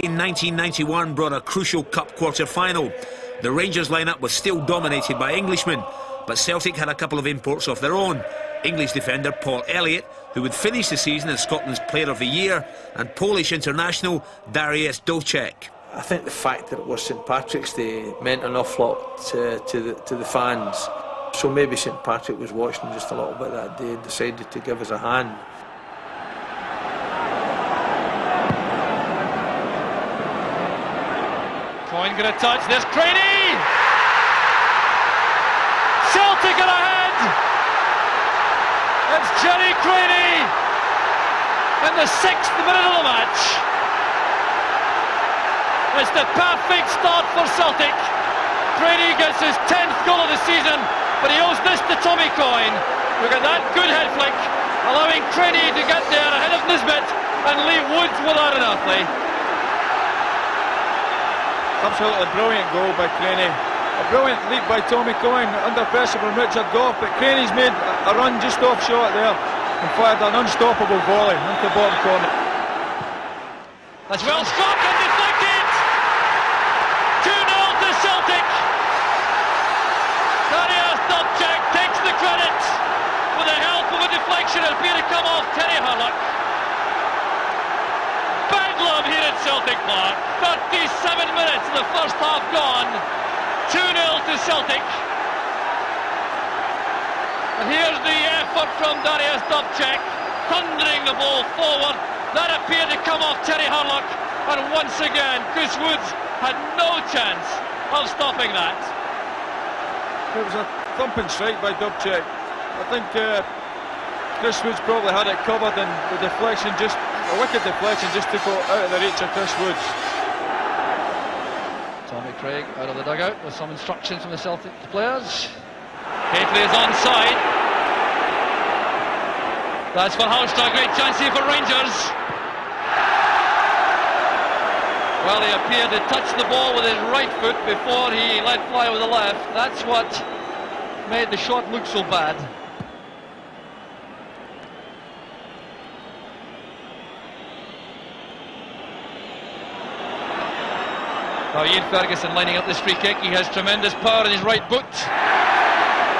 In 1991 brought a crucial cup quarter-final. The Rangers lineup was still dominated by Englishmen, but Celtic had a couple of imports of their own. English defender Paul Elliott, who would finish the season as Scotland's Player of the Year, and Polish international Dariusz Dolček. I think the fact that it was St Patrick's Day meant an awful lot to the fans. So maybe St Patrick was watching just a little bit that day and decided to give us a hand. Coyne going to touch, there's Craney! Celtic are ahead! It's Jerry Craney in the 6th minute of the match. It's the perfect start for Celtic. Craney gets his 10th goal of the season, but he owes this to Tommy Coyne. Look at that good head flick, allowing Craney to get there ahead of Nisbet and leave Woods without an athlete. Absolutely brilliant goal by Craney. A brilliant leap by Tommy Coyne under pressure from Richard Gough, but Craney's made a run just off shot there and fired an unstoppable volley into the bottom corner. That's well struck and deflected! 2-0 to Celtic. Dariusz Dolček takes the credit with the help of a deflection. It'll be to come off Terry Hurlock. Bedlam here at Celtic Park. 37 minutes of the first half gone. 2-0 to Celtic. And here's the effort from Dariusz Dolček, thundering the ball forward. That appeared to come off Terry Hurlock, and once again Chris Woods had no chance of stopping that. It was a thumping strike by Dolček. I think Chris Woods probably had it covered, and the deflection, just a wicked deflection, just took it out of the reach of Chris Woods. Tommy Craig out of the dugout with some instructions from the Celtic players. Gately is onside. That's for Halmstad, great chance here for Rangers. Well, he appeared to touch the ball with his right foot before he let fly with the left. That's what made the shot look so bad. Now Ian Ferguson lining up this free kick. He has tremendous power in his right boot.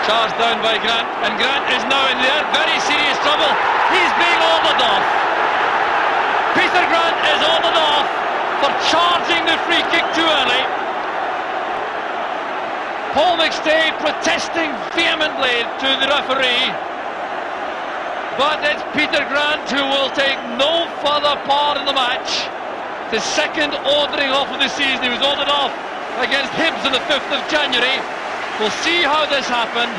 Charged down by Grant, and Grant is now in there, very serious trouble. He's being ordered off. Peter Grant is ordered off for charging the free kick too early. Paul McStay protesting vehemently to the referee. But it's Peter Grant who will take no further part in the match. The second ordering off of the season. He was ordered off against Hibs on the 5th of January. We'll see how this happened.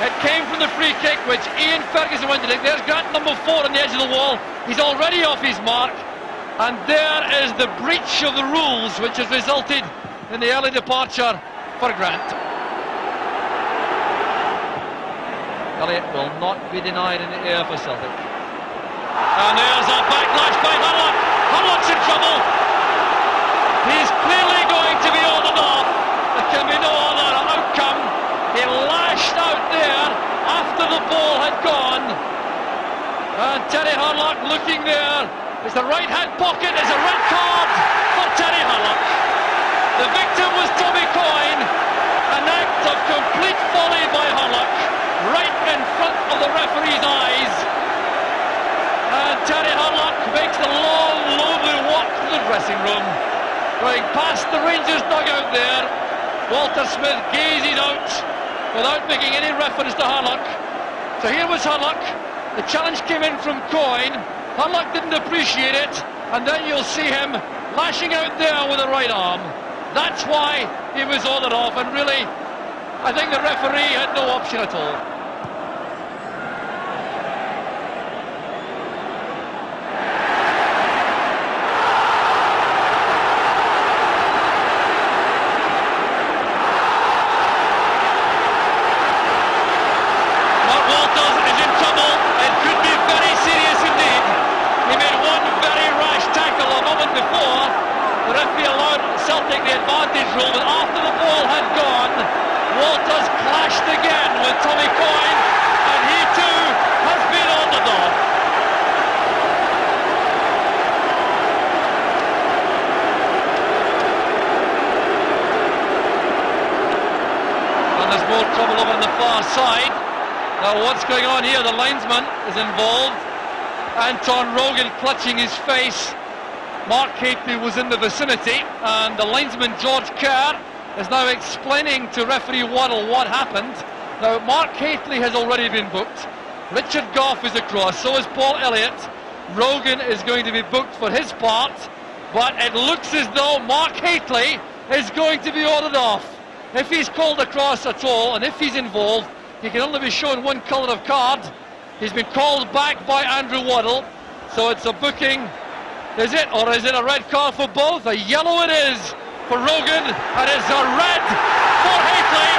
It came from the free kick, which Ian Ferguson went to take. There's Grant, number 4 on the edge of the wall. He's already off his mark. And there is the breach of the rules, which has resulted in the early departure for Grant. Elliott will not be denied in the air for Celtic. And there's a backlash by Hurlock. Hurlock's in trouble. He's clearly going to be ordered off. There can be no other outcome. He lashed out there after the ball had gone. And Terry Hurlock looking there. It's the right hand pocket. It's a red card for Terry Hurlock. The victim was Tommy Coyne. An act of complete folly by Hurlock, right in front of the referee's eyes. And Terry Hurlock makes the long, lonely walk to the dressing room, going past the Rangers dugout there. Walter Smith gazing out without making any reference to Hurlock. So here was Hurlock. The challenge came in from Coyne. Hurlock didn't appreciate it, and then you'll see him lashing out there with the right arm. That's why he was ordered off, and really, I think the referee had no option at all. Celtic the advantage rule, but after the ball had gone, Walters clashed again with Tommy Coyne, and he too has been ordered off. there's more trouble over on the far side. Now what's going on here? The linesman is involved. Anton Rogan clutching his face. Mark Hateley was in the vicinity, and the linesman George Kerr is now explaining to referee Waddle what happened. Now Mark Hateley has already been booked. Richard Gough is across, so is Paul Elliott. Rogan is going to be booked for his part, but it looks as though Mark Hateley is going to be ordered off. If he's called across at all, and if he's involved, he can only be shown one colour of card. He's been called back by Andrew Waddle, so it's a booking. Is it, or is it a red card for both? A yellow it is for Rogan, and it's a red for Hateley.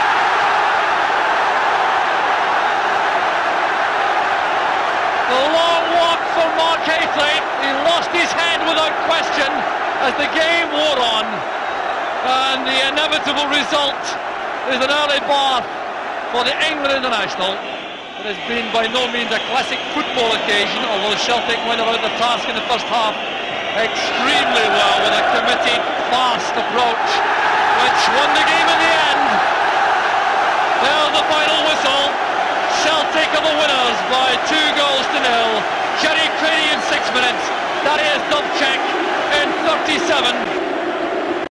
The long walk for Mark Hateley. He lost his head without question as the game wore on, and the inevitable result is an early bath for the England international. It has been by no means a classic football occasion, although Celtic went about the task in the first half extremely well with a committed, fast approach, which won the game in the end. There's the final whistle. Celtic are the winners by 2-0. Jerry Craney in 6 minutes. That is Dubček in 37.